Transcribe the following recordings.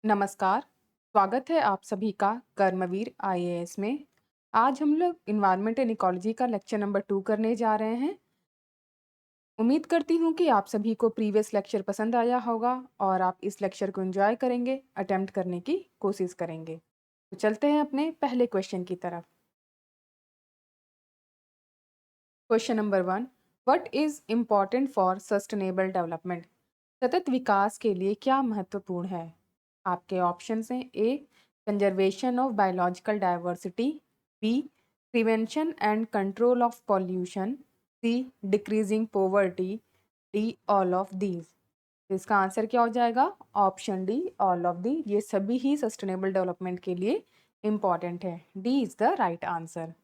नमस्कार, स्वागत है आप सभी का कर्मवीर आईएएस में। आज हम लोग इन्वायरमेंट एंड इकोलॉजी का लेक्चर नंबर 2 करने जा रहे हैं। उम्मीद करती हूँ कि आप सभी को प्रीवियस लेक्चर पसंद आया होगा और आप इस लेक्चर को एंजॉय करेंगे, अटेम्प्ट करने की कोशिश करेंगे। तो चलते हैं अपने पहले क्वेश्चन की तरफ। Question number 1, what is important for sustainable development? सतत विकास के लिए क्या महत्वपूर्ण है? आपके ऑप्शंस हैं: A conservation of biological diversity, B prevention and control of pollution, C decreasing poverty, D all of these. इसका आंसर क्या हो जाएगा? Option D, all of the. ये सभी ही सस्टेनेबल डेवलपमेंट के लिए इंपॉर्टेंट है। D is the right answer.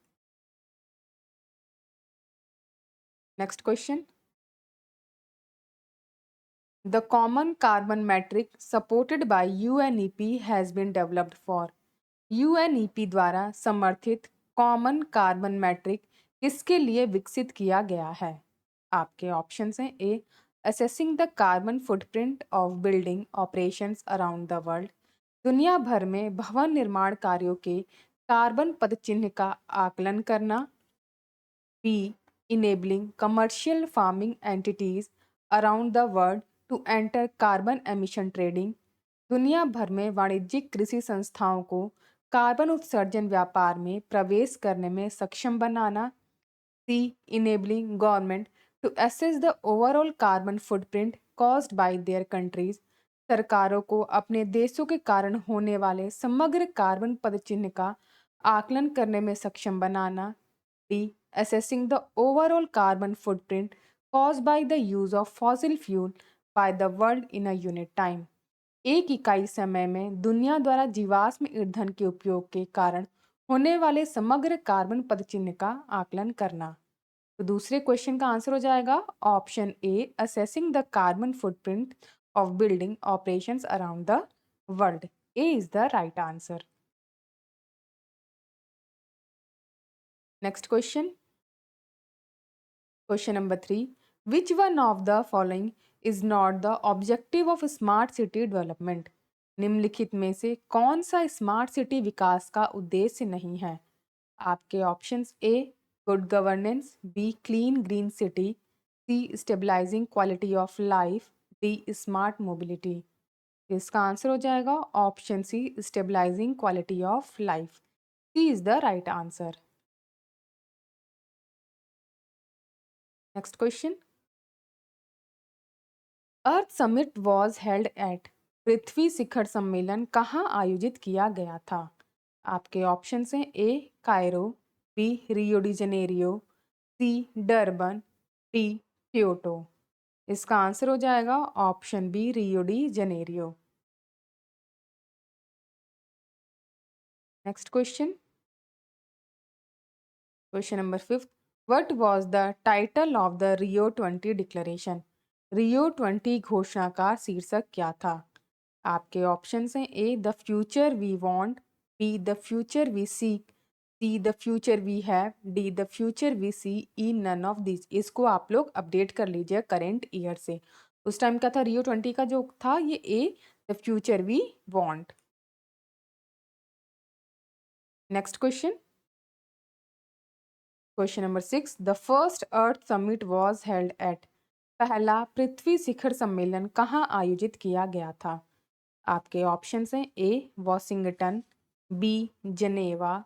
Next question. The common carbon metric supported by UNEP has been developed for। UNEP द्वारा समर्थित कॉमन कार्बन मैट्रिक किसके लिए विकसित किया गया है? आपके ऑप्शंस हैं: A assessing the carbon footprint of building operations around the world, दुनिया भर में भवन निर्माण कार्यों के कार्बन पदचिह्न का आकलन करना, B. Enabling commercial farming entities around the world to enter carbon emission trading। दुनिया भर में वाणिज्यिक कृषि संस्थाओं को कार्बन उत्सर्जन व्यापार में प्रवेश करने में सक्षम बनाना। C. Enabling government to assess the overall carbon footprint caused by their countries। सरकारों को अपने देशों के कारण होने वाले समग्र कार्बन पदचिह्न का आकलन करने में सक्षम बनाना। D. Assessing the overall carbon footprint caused by the use of fossil fuel by the world in a unit time। एक इकाई समय में दुनिया द्वारा जीवाश्म ईंधन के उपयोग के कारण होने वाले समग्र कार्बन पदचिह्न का आकलन करना। तो दूसरे क्वेश्चन का आंसर हो जाएगा option A assessing the carbon footprint of building operations around the world. A is the right answer. Next question. Question number 3. Which one of the following is not the objective of smart city development? निम्नलिखित में से कौन सा smart city विकास का उद्देश्य नहीं है? आपके options: A good governance, B clean green city, C stabilizing quality of life, D smart mobility. इसका आंसर हो जाएगा option C stabilizing quality of life. C is the right answer. Next question. Earth summit was held at. पृथ्वी शिखर सम्मेलन कहाँ आयोजित किया गया था? आपके ऑप्शन हैं: A Cairo, B Rio de Janeiro, C Durban, D Kyoto. इसका आंसर हो जाएगा option B Rio de Janeiro. Next question. Question number 5। What was the title of the Rio 20 declaration? Rio 20 घोषणा का शीर्षक क्या था? आपके ऑप्शंस हैं: A the future we want, B the future we seek, C the future we have, D the future we see, E none of this. इसको आप लोग अपडेट कर लीजिए करेंट ईयर से। उस टाइम का था रियो 20 का जो था ये A the future we want. Next question. Question number 6। The first earth summit was held at. पहला पृथ्वी शिखर सम्मेलन कहाँ आयोजित किया गया था? आपके ऑप्शंस हैं: A Washington, B Geneva,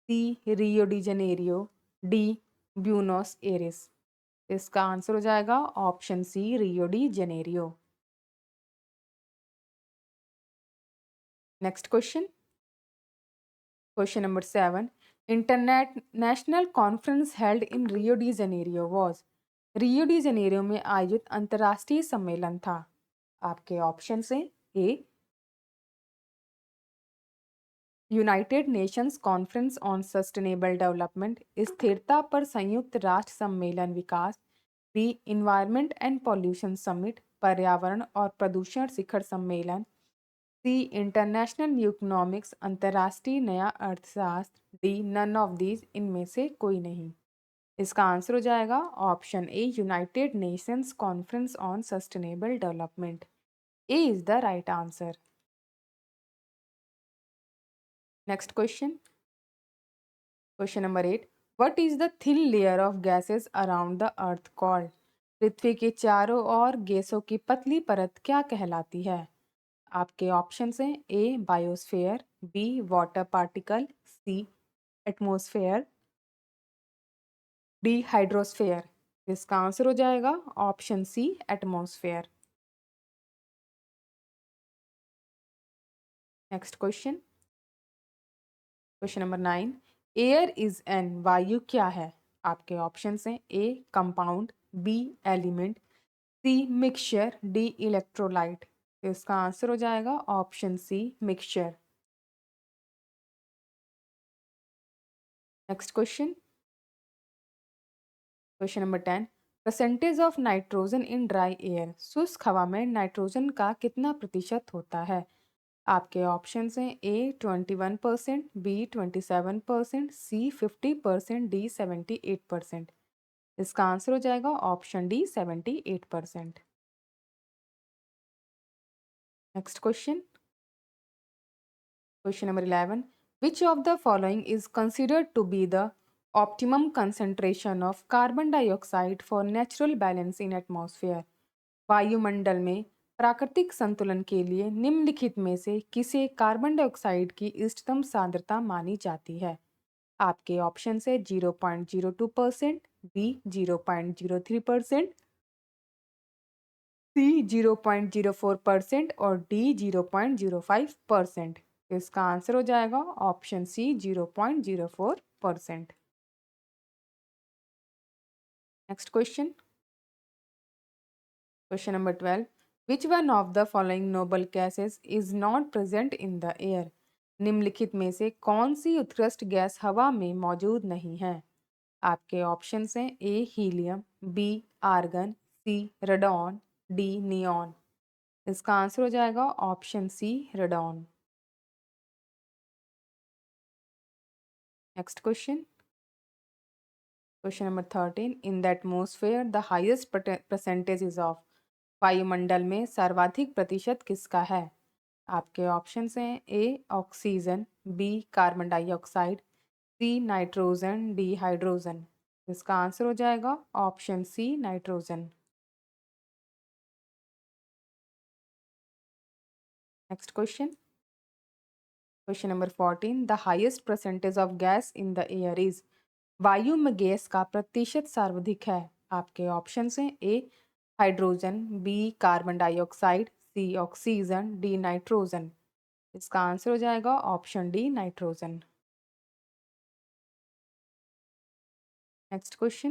C Rio de Janeiro, D Buenos Aires. इसका आंसर हो जाएगा option C Rio de Janeiro. Next question. Question number 7। Internet national conference held in Rio de Janeiro was. Rio de Janeiro में आयोजित अंतर्राष्ट्रीय सम्मेलन था। आपके option हैं: A United Nations conference on sustainable development स्थिरता पर संयुक्त राष्ट्र सम्मेलन विकास, B environment and pollution summit पर्यावरण और प्रदूषण शिखर सम्मेलन, सी इंटरनेशनल न्यू इकोनॉमिक्स अंतर्राष्ट्रीय नया अर्थशास्त्र, डी नन ऑफ दीज इनमें से कोई नहीं। इसका आंसर हो जाएगा option A United Nations conference on sustainable development. A is the right answer. Next question, question number 8, what is the thin layer of gases around the earth called? पृथ्वी के चारों ओर गैसों की पतली परत क्या कहलाती है? आपके ऑप्शंस हैं A biosphere, B water particle, C atmosphere, D hydrosphere. इसका आंसर हो जाएगा option C atmosphere. Next question, question number 9, air is an वायु क्या है? आपके ऑप्शंस हैं A compound, B element, C mixture, D electrolyte. इसका आंसर हो जाएगा option C mixture. Next question, question number 10, percentage of nitrogen in dry air, शुष्क हवा में नाइट्रोजन का कितना प्रतिशत होता है? आपके ऑप्शंस हैं ए 21%, बी 27%, सी 50%, डी 78%। इसका आंसर हो जाएगा option D 78%। Next question, question number 11, which of the following is considered to be the optimum concentration of carbon dioxide for natural balance in atmosphere? वायुमंडल में प्राकृतिक संतुलन के लिए निम्नलिखित में से किसे कार्बन डाइऑक्साइड की इष्टतम सांद्रता मानी जाती है? आपके ऑप्शन है 0.02%, बी 0.03%, सी 0.04% और डी 0.05%। इसका आंसर हो जाएगा option C 0.04%। Next question, question number 12, which one of the following noble gases is not present in the air? निम्नलिखित में से कौन सी उत्कृष्ट गैस हवा में मौजूद नहीं है? आपके ऑप्शंस हैं A helium, B argon, C radon, D neon. इसका आंसर हो जाएगा option C radon. Next question, question number 13, in the atmosphere the highest percentage of, वायुमंडल में सर्वाधिक प्रतिशत किसका है? आपके ऑप्शंस हैं A oxygen, B carbon dioxide, C nitrogen, D hydrogen. इसका आंसर हो जाएगा option C nitrogen. Next question, question number 14, the highest percentage of gas in the air is, वायु में गैस का प्रतिशत सर्वाधिक है? आपके ऑप्शंस हैं ए हाइड्रोजन, बी कार्बन डाइऑक्साइड, सी ऑक्सीजन, डी नाइट्रोजन। इसका आंसर हो जाएगा option D nitrogen. Next question,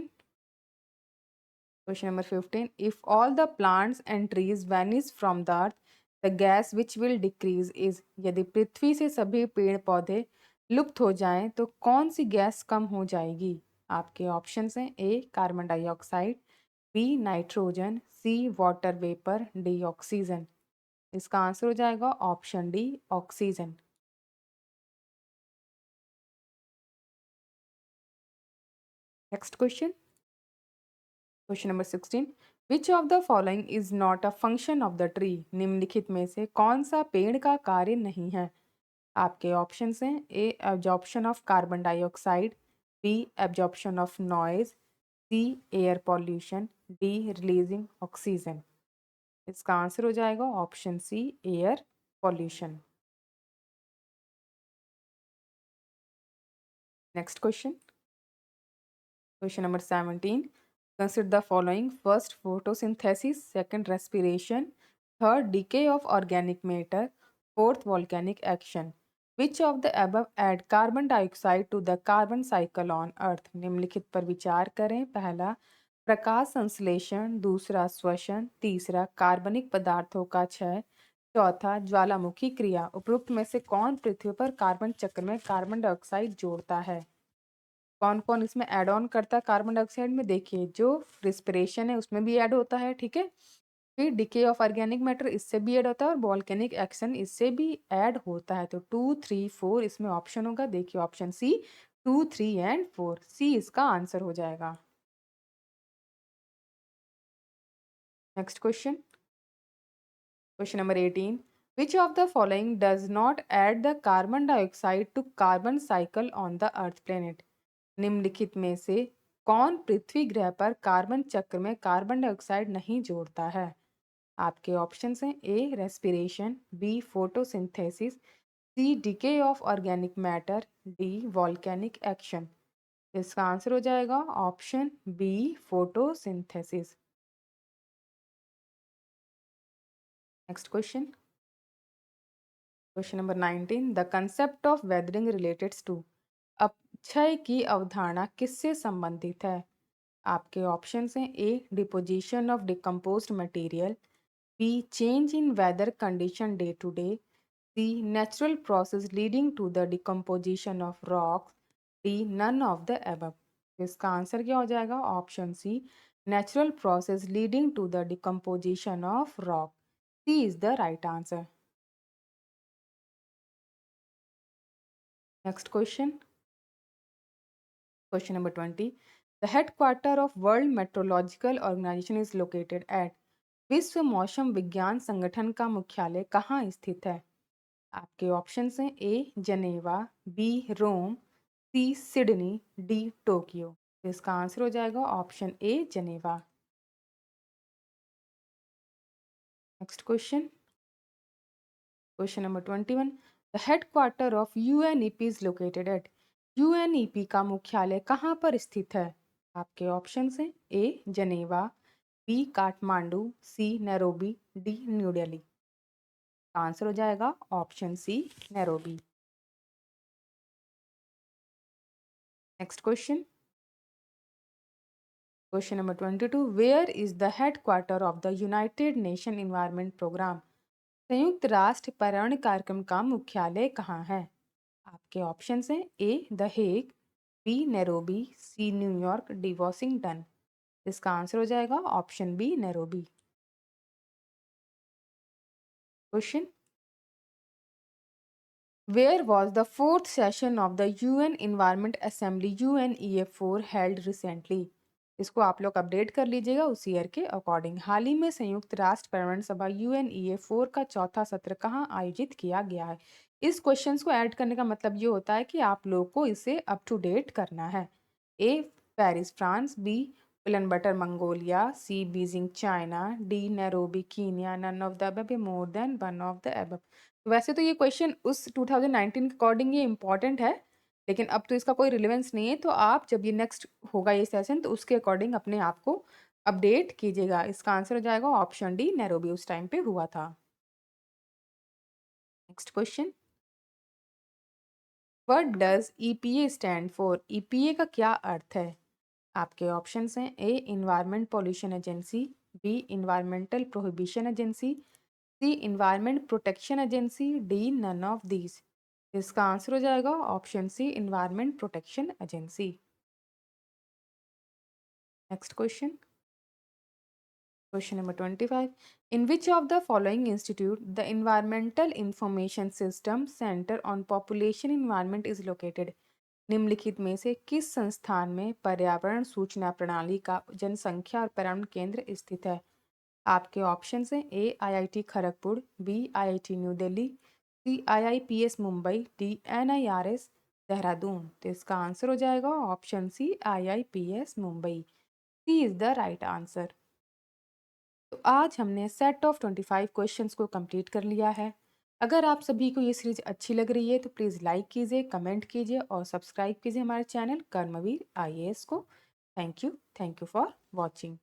question number 15, if all the plants and trees vanish from the earth the gas which will decrease is, यदि पृथ्वी से सभी पेड़ पौधे लुप्त हो जाएं तो कौन सी गैस कम हो जाएगी? आपके ऑप्शंस हैं ए कार्बन डाइऑक्साइड, बी नाइट्रोजन, सी वाटर वेपर, डी ऑक्सीजन। इसका आंसर हो जाएगा option D oxygen. Next question, question number 16, which of the following is not a function of the tree? निम्नलिखित में से कौन सा पेड़ का कार्य नहीं है? आपके ऑप्शंस हैं A absorption of carbon dioxide, B absorption of noise, C air pollution, D releasing oxygen. इसका आंसर हो जाएगा option C air pollution. Next question, question number 17, consider the following: first photosynthesis, second respiration, third decay of organic matter, fourth volcanic action. Which of the above add carbon dioxide to the carbon cycle on earth? निम्नलिखित पर विचार करें। पहला प्रकाश संश्लेषण, दूसरा श्वसन, तीसरा कार्बनिक पदार्थों का क्षय, चौथा ज्वालामुखी क्रिया। उपरोक्त में से कौन पृथ्वी पर कार्बन चक्र में कार्बन डाइऑक्साइड जोड़ता है? कौन कौन इसमें ऐड ऑन करता है कार्बन डाइऑक्साइड में? देखिए, जो रिस्पिरेशन है उसमें भी ऐड होता है, ठीक है। फिर डिके ऑफ ऑर्गेनिक मैटर इससे भी ऐड होता है और वॉल्केनिक एक्शन इससे भी ऐड होता है। तो 2, 3, 4 इसमें ऑप्शन होगा। देखिए ऑप्शन सी 2, 3 एंड 4, सी इसका आंसर हो जाएगा। Next question, question number 18, Which of the following does not add the carbon dioxide to carbon cycle on the earth planet? निम्नलिखित में से कौन पृथ्वी ग्रह पर कार्बन चक्र में कार्बन डाइऑक्साइड नहीं जोड़ता है? आपके ऑप्शंस हैं A respiration, B photosynthesis, C decay of organic matter, D volcanic action. इसका आंसर हो जाएगा option B photosynthesis. Next question, question number 19, the concept of weathering related to. अपक्षय की अवधारणा किससे संबंधित है? आपके ऑप्शंस हैं A deposition of decomposed material, B change in weather condition day to day, C natural process leading to the decomposition of rocks, D none of the above. इसका answer क्या हो जाएगा? Option C natural process leading to the decomposition of rock. C is the right answer. Next question, question number 20, the headquarter of world meteorological organisation is located at. विश्व मौसम विज्ञान संगठन का मुख्यालय कहाँ स्थित है? आपके ऑप्शंस हैं A Geneva, B Rome, C Sydney, D Tokyo. इसका आंसर हो जाएगा option A Geneva. Next question, question number 21, the headquarter of UNEP is located at. UNEP का मुख्यालय कहाँ पर स्थित है? आपके ऑप्शंस हैं A Geneva, B Kathmandu, C Nairobi, D New Delhi. Answer हो जाएगा option C Nairobi. Next question, question number 22, where is the headquarter of the United Nation environment programme. संयुक्त राष्ट्र पर्यावरण कार्यक्रम का मुख्यालय कहाँ है? आपके ऑप्शंस हैं A the Hague, B Nairobi, C New York, D Washington. इसका आंसर हो जाएगा option B Nairobi. Question, where was the fourth session of the UN environment assembly UNEF4 held recently. इसको आप लोग अपडेट कर लीजिएगा उस ईयर के अकॉर्डिंग। हाल ही में संयुक्त राष्ट्र पर्यावरण सभा UNEF4 का चौथा सत्र कहाँ आयोजित किया गया है? इस क्वेश्चंस को ऐड करने का मतलब ये होता है कि आप लोग को इसे अप टू डेट करना है। A Paris France, B Ulan Mongolia, C Beijing China, D Nairobi Kenya, none of the above, more than one of the above. वैसे तो ये क्वेश्चन उस 2019 के अकॉर्डिंग ये इंपॉर्टेंट है, लेकिन अब तो इसका कोई रिलेवेंस नहीं है। तो आप जब ये नेक्स्ट होगा ये सेशन तो उसके अकॉर्डिंग अपने आप को अपडेट कीजिएगा। इसका आंसर हो जाएगा ऑप्शन डी नैरोबी उस टाइम पे हुआ था। Next question, what does EPA stand for? EPA का क्या अर्थ है? आपके ऑप्शंस हैं A environment pollution agency, B environmental prohibition agency, C environment protection agency, D none of these. इसका आंसर हो जाएगा option C environment protection agency. Next question, question number 25, in which of the following institute the environmental information system centre on population environment is located. निम्नलिखित में से किस संस्थान में पर्यावरण सूचना प्रणाली का जनसंख्या और पर्यावरण केंद्र स्थित है? आपके ऑप्शंस हैं A IIT Kharagpur, B IIT New Delhi, C IIPS Mumbai, D NIRS Dehradun. तो इसका आंसर हो जाएगा option C IIPS Mumbai. C is the right answer. तो आज हमने सेट ऑफ 25 क्वेश्चंस को कंप्लीट कर लिया है। अगर आप सभी को ये सीरीज अच्छी लग रही है तो प्लीज़ लाइक कीजिए, कमेंट कीजिए और सब्सक्राइब कीजिए हमारे चैनल कर्मवीर IAS को। Thank you for watching.